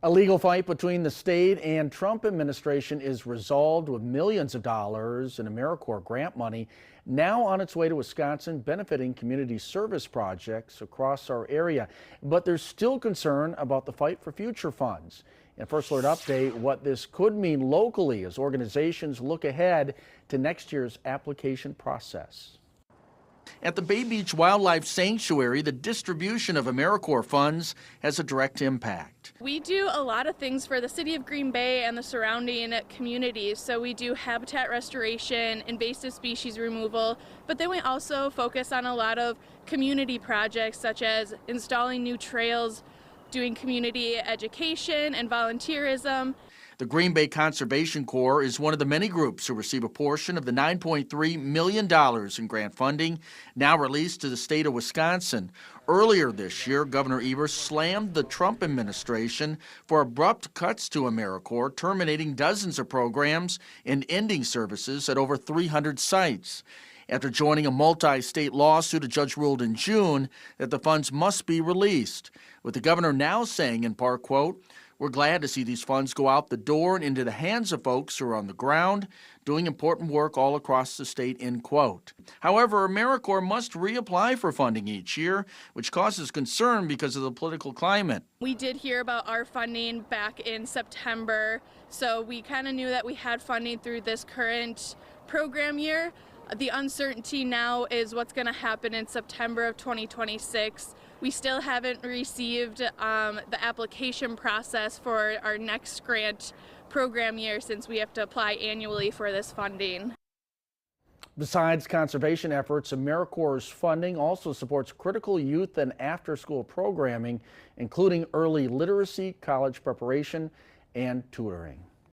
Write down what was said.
A legal fight between the state and Trump administration is resolved with millions of dollars in AmeriCorps grant money now on its way to Wisconsin, benefiting community service projects across our area. But there's still concern about the fight for future funds. In First Alert Update, what this could mean locally as organizations look ahead to next year's application process. At the Bay Beach Wildlife Sanctuary, the distribution of AmeriCorps funds has a direct impact. We do a lot of things for the city of Green Bay and the surrounding communities. So we do habitat restoration, invasive species removal, but then we also focus on a lot of community projects such as installing new trails, doing community education and volunteerism. The Green Bay Conservation Corps is one of the many groups who receive a portion of the $9.3 million in grant funding now released to the state of Wisconsin. Earlier this year, Governor Evers slammed the Trump administration for abrupt cuts to AmeriCorps, terminating dozens of programs and ending services at over 300 sites. After joining a multi-state lawsuit, a judge ruled in June that the funds must be released, with the governor now saying in part, quote, "We're glad to see these funds go out the door and into the hands of folks who are on the ground doing important work all across the state," end quote. However, AmeriCorps must reapply for funding each year, which causes concern because of the political climate. We did hear about our funding back in September, so we kind of knew that we had funding through this current program year. The uncertainty now is what's going to happen in September of 2026. We still haven't received the application process for our next grant program year since we have to apply annually for this funding. Besides conservation efforts, AmeriCorps' funding also supports critical youth and after-school programming, including early literacy, college preparation, and tutoring.